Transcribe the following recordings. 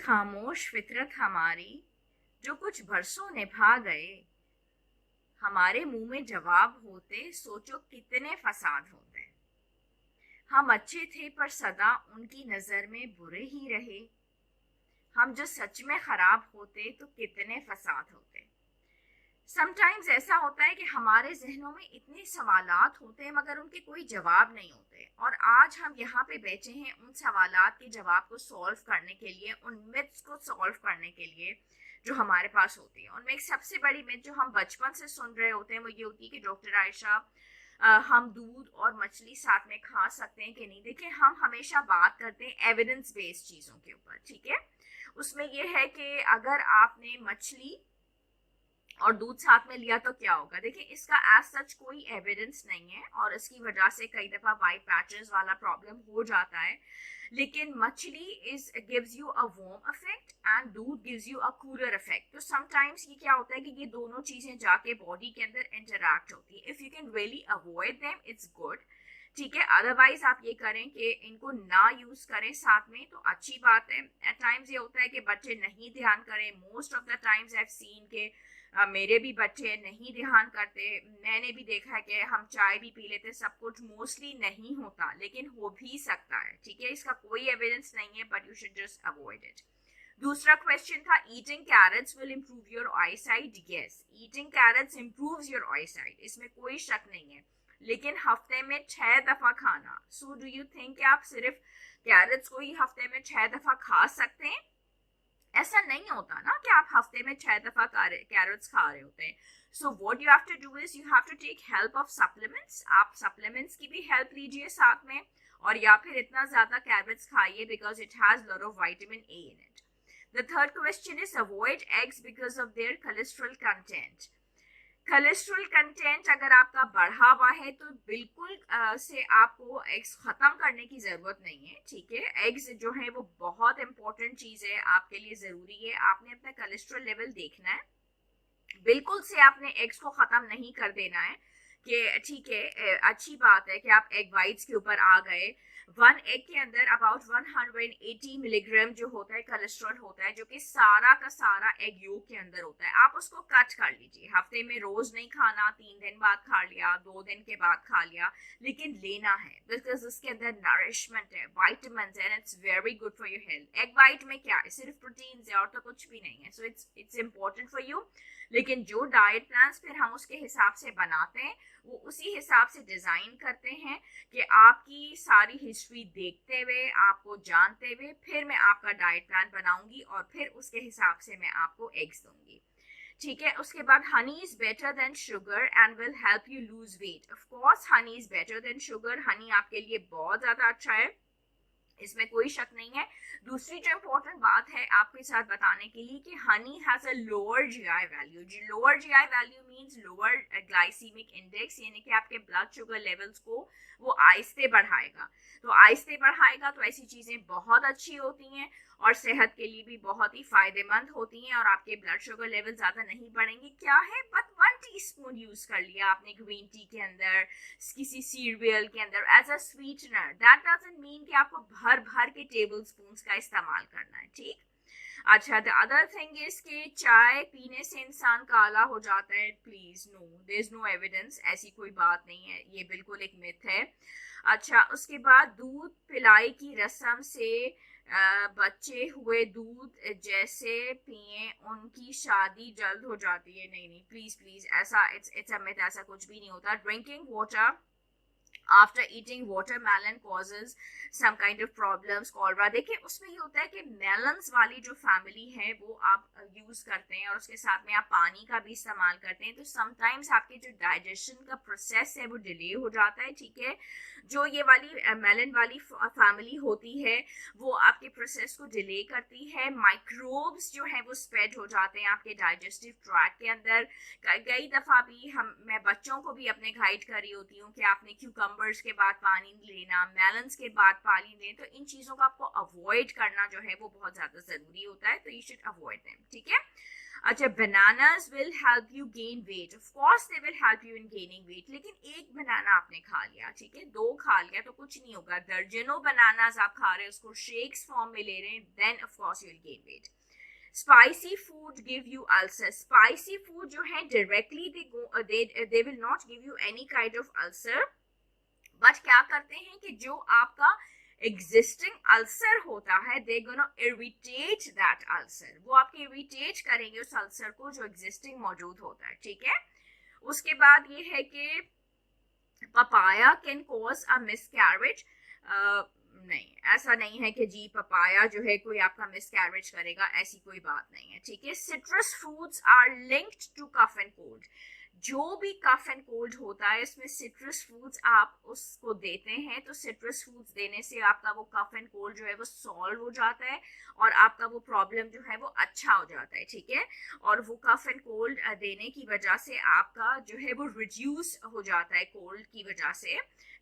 खामोश फितरत हमारी जो कुछ बरसों निभा गए, हमारे मुंह में जवाब होते सोचो कितने फसाद होते। हम अच्छे थे पर सदा उनकी नजर में बुरे ही रहे। हम जो सच में खराब होते तो कितने फसाद होते। समटाइम्स ऐसा होता है कि हमारे जहनों में इतने सवालात होते हैं मगर उनके कोई जवाब नहीं होते, और आज हम यहाँ पे बैठे हैं उन सवालात के जवाब को सॉल्व करने के लिए, उन मिथ्स को सॉल्व करने के लिए जो हमारे पास होती है। उनमें एक सबसे बड़ी मिथ जो हम बचपन से सुन रहे होते हैं वो ये होती है कि डॉक्टर आयशा हम दूध और मछली साथ में खा सकते हैं कि नहीं। देखिए, हम हमेशा बात करते हैं एविडेंस बेस्ड चीज़ों के ऊपर, ठीक है। उसमें यह है कि अगर आपने मछली और दूध साथ में लिया तो क्या होगा। देखिए, इसका एज सच कोई एविडेंस नहीं है और इसकी वजह से कई दफा वाइट पैचेस वाला प्रॉब्लम हो जाता है। लेकिन machhli is gives you a warm effect and doodh gives you a cooler effect. तो समटाइम्स ये क्या होता है कि ये दोनों चीजें जाके बॉडी के अंदर इंटरैक्ट होती है। If you can really avoid them it's good, ठीक है। अदरवाइज आप ये करें कि इनको ना यूज करें साथ में तो अच्छी बात है। एट टाइम्स ये होता है कि बच्चे नहीं ध्यान करें। Most of the times I have seen के मेरे भी बच्चे नहीं ध्यान करते। मैंने भी देखा है कि हम चाय भी पी लेते, सब कुछ मोस्टली नहीं होता लेकिन हो भी सकता है, ठीक है। इसका कोई एविडेंस नहीं है but you should just avoid it. दूसरा क्वेश्चन था, eating carrots will improve your eyesight. Yes, eating carrots improves your eyesight, इसमें कोई शक नहीं है, लेकिन हफ्ते में 6 दफा खाना। सो डू यू थिंक आप सिर्फ कैरेट्स को ही हफ्ते में 6 दफा खा सकते हैं? ऐसा नहीं होता ना कि आप हफ्ते में 6 दफा कैरेट्स खा रहे होते हैं। So what you have to do is you have to take help of supplements. आप सप्लीमेंट्स की भी हेल्प लीजिए साथ में, और या फिर इतना ज्यादा कैरेट्स खाइए because it has lot of vitamin A in it. The third question is avoid eggs because of their cholesterol content. Cholesterol content अगर आपका बढ़ा हुआ है तो बिल्कुल से आपको एग्स खत्म करने की जरूरत नहीं है, ठीक है। एग्स जो है वो बहुत इंपॉर्टेंट चीज है, आपके लिए जरूरी है। आपने अपना कोलेस्ट्रॉल लेवल देखना है, बिल्कुल से आपने एग्स को खत्म नहीं कर देना है कि ठीक है अच्छी बात है कि आप एग वाइट्स के ऊपर आ गए। 1 एग के अंदर अबाउट 180 मिलीग्राम जो होता है कोलेस्ट्रॉल होता है, जो कि सारा का सारा एग योक के अंदर होता है। आप उसको कट कर लीजिए, हफ्ते में रोज नहीं खाना, 3 दिन बाद खा लिया, 2 दिन के बाद खा लिया, लेकिन लेना है बिकॉज उसके अंदर नरिशमेंट है, वाइटामिन है, it's very good for your health. Egg white में क्या है, सिर्फ प्रोटीन है और तो कुछ भी नहीं है। So it's important for you. लेकिन जो डाइट प्लान फिर हम उसके हिसाब से बनाते हैं वो उसी हिसाब से डिजाइन करते हैं कि आपकी सारी हिस्ट्री देखते हुए, आपको जानते हुए फिर मैं आपका डाइट प्लान बनाऊंगी और फिर उसके हिसाब से मैं आपको एग्स दूंगी, ठीक है। उसके बाद honey is better than sugar and will help you lose weight. Of course honey is better than sugar, Honey आपके लिए बहुत ज्यादा अच्छा है, इसमें कोई शक नहीं है। दूसरी जो इम्पोर्टेंट बात है आपके साथ बताने के लिए कि Honey has a lower GI value. Lower GI value means lower glycaemic index, यानी कि आपके ब्लड शुगर लेवल्स को वो आहिस्ते बढ़ाएगा। तो आहिस्ते बढ़ाएगा तो ऐसी चीजें बहुत अच्छी होती हैं और सेहत के लिए भी बहुत ही फायदेमंद होती हैं, और आपके ब्लड शुगर लेवल ज्यादा नहीं बढ़ेंगे। क्या है, बस 1 टीस्पून यूज कर लिया आपने ग्रीन टी के अंदर, किसी सीरियल के अंदर as a sweetener. That doesn't mean कि आपको भर भर के टेबल स्पून का इस्तेमाल करना है, ठीक। अच्छा, द अदर थिंग इज कि चाय पीने से इंसान काला हो जाता है। Please no, there is no evidence, ऐसी कोई बात नहीं है, ये बिल्कुल एक मिथ है। अच्छा, उसके बाद दूध पिलाई की रस्म से बच्चे हुए दूध जैसे पिए उनकी शादी जल्द हो जाती है। नहीं नहीं, प्लीज प्लीज, ऐसा इट्स अ मिथ, ऐसा कुछ भी नहीं होता। Drinking water after eating watermelon causes some kind of problems, cholera। देखिए, उसमें ये होता है कि मेलन्स वाली जो फैमिली है वो आप यूज करते हैं और उसके साथ में आप पानी का भी इस्तेमाल करते हैं, तो समटाइम्स आपके जो डाइजेशन का प्रोसेस है वो डिले हो जाता है, ठीक है। जो ये वाली मेलन वाली फैमिली होती है वो आपके प्रोसेस को डिले करती है। माइक्रोब्स जो है वो स्प्रेड हो जाते हैं आपके डाइजेस्टिव ट्रैक्ट के अंदर। कई दफ़ा भी मैं बच्चों को भी अपने गाइड कर रही होती हूँ कि आपने क्यूकम्बर कुकम्बर्स के बाद पानी लेना, मेलन्स के बाद पानी लेना, तो इन चीज़ों का आपको अवॉइड करना जो है वो बहुत ज़्यादा ज़रूरी होता है, तो यू शुड अवॉइड देम, ठीक है। अच्छा, bananas will help you gain weight, of course they will help you in gaining weight, लेकिन एक बनाना आपने खा लिया, ठीक है, 2 खा लिया तो कुछ नहीं होगा। दर्जनों बनानास आप खा रहे हैं, उसको शेक्स फॉर्म में ले रहे हैं, then of course you will gain weight. Spicy food give you ulcer, spicy food जो है directly they will not give you any kind of ulcer, but क्या करते हैं कि जो आपका एग्जिस्टिंग अल्सर होता है, they gonna irritate that ulcer, वो आपके इरिटेट करेंगे उस अल्सर को जो एग्जिस्टिंग मौजूद होता है, ठीक है। उसके बाद ये है कि papaya can cause a miscarriage, नहीं, ऐसा नहीं है कि जी पपाया जो है कोई आपका मिसकैरेज करेगा, ऐसी कोई बात नहीं है, ठीक है। Citrus fruits are linked to cough and cold, जो भी कफ एंड कोल्ड होता है इसमें सिट्रस फ्रूट्स आप उसको देते हैं, तो सिट्रस फ्रूट्स देने से आपका वो कफ एंड कोल्ड जो है वो सॉल्व हो जाता है और आपका वो प्रॉब्लम जो है वो अच्छा हो जाता है, ठीक है। और वो कफ एंड कोल्ड देने की वजह से आपका जो है वो रिड्यूस हो जाता है, कोल्ड की वजह से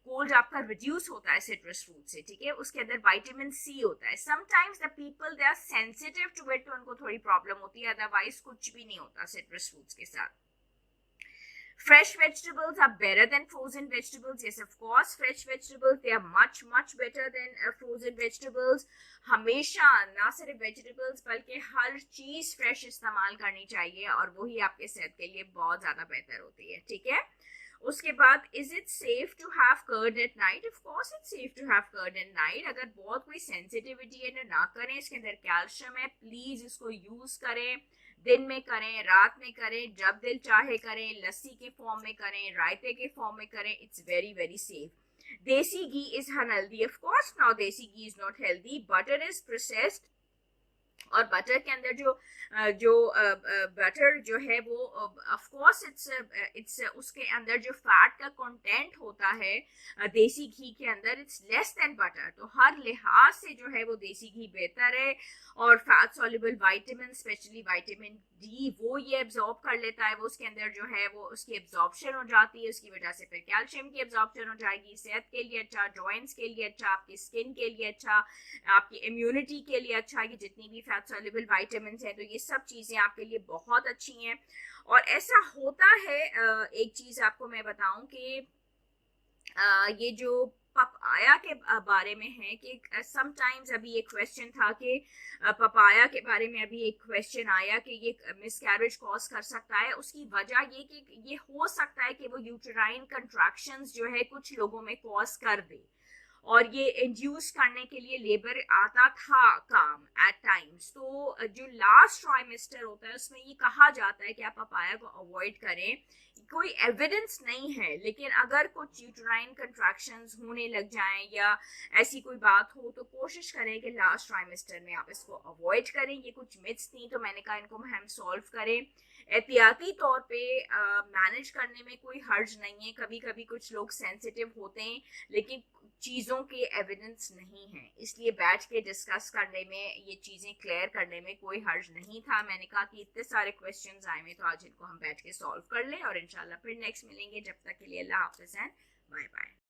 कोल्ड आपका रिड्यूस होता है सिट्रस फ्रूट से, ठीक है। उसके अंदर विटामिन सी होता है। Sometimes the people they are sensitive to it, तो उनको थोड़ी प्रॉब्लम होती है, अदरवाइज कुछ भी नहीं होता सिट्रस फ्रूट्स के साथ। Fresh vegetables are better than frozen vegetables. Yes, of course, fresh vegetables, they are much better than frozen vegetables. हमेशा ना सिर्फ वेजिटेबल्स बल्कि हर चीज फ्रेश इस्तेमाल करनी चाहिए और वही आपके सेहत के लिए बहुत ज़्यादा बेहतर होती है, ठीक है। उसके बाद, is it safe to have curd at night? Of course it's safe to have curd at night. अगर बहुत कोई सेंसिटिविटी है तो ना करें, इसके अंदर कैल्शियम है, प्लीज इसको यूज करें, दिन में करें, रात में करें, जब दिल चाहे करें, लस्सी के फॉर्म में करें, रायते के फॉर्म में करें, it's very very safe. Desi ghee is unhealthy, of course now desi ghee is not healthy, butter is processed, और बटर के अंदर जो बटर जो है वो ऑफ कोर्स इट्स उसके अंदर जो फैट का कंटेंट होता है देसी घी के अंदर, इट्स लेस देन बटर, तो हर लिहाज से जो है वो देसी घी बेहतर है। और fat soluble vitamin, specially vitamin D, वो ये एब्जॉर्ब कर लेता है, वो उसके अंदर जो है वो उसकी एब्जॉर्प्शन हो जाती है, उसकी वजह से फिर कैल्शियम की एब्जॉर्प्शन हो जाएगी, सेहत के लिए अच्छा, जॉइंट्स के लिए अच्छा, आपकी स्किन के लिए अच्छा, आपकी इम्यूनिटी के लिए अच्छा, कि जितनी भी फैट सॉल्युबल विटामिन है, तो ये सब चीज़ें आपके लिए बहुत अच्छी हैं। और ऐसा होता है, एक चीज़ आपको मैं बताऊं कि ये जो पपाया के बारे में है कि समटाइम्स अभी एक क्वेश्चन था कि पपाया के बारे में अभी एक क्वेश्चन आया कि ये मिसकैरेज कॉज कर सकता है। उसकी वजह ये कि ये हो सकता है कि वो यूटेराइन कंट्रैक्शंस जो है कुछ लोगों में कॉज कर दे, और ये इंड्यूस करने के लिए लेबर आता था काम एट टाइम्स। तो जो लास्ट ट्राइमेस्टर होता है उसमें ये कहा जाता है कि आप पपाया को अवॉइड करें। कोई एविडेंस नहीं है, लेकिन अगर कुछ यूटेराइन कंट्रैक्शंस होने लग जाएं या ऐसी कोई बात हो तो कोशिश करें कि लास्ट ट्राइमेस्टर में आप इसको अवॉइड करें। ये कुछ मिथ्स थी तो मैंने कहा इनको हम सॉल्व करें। एहतियाती तौर पे मैनेज करने में कोई हर्ज नहीं है। कभी कभी कुछ लोग सेंसिटिव होते हैं लेकिन चीज़ों के एविडेंस नहीं है, इसलिए बैठ के डिस्कस करने में, ये चीज़ें क्लियर करने में कोई हर्ज नहीं था। मैंने कहा कि इतने सारे क्वेश्चंस आए हैं तो आज इनको हम बैठ के सॉल्व कर लें और इंशाल्लाह फिर नेक्स्ट मिलेंगे। जब तक के लिए अल्लाह हाफ़िज़ एंड बाय बाय।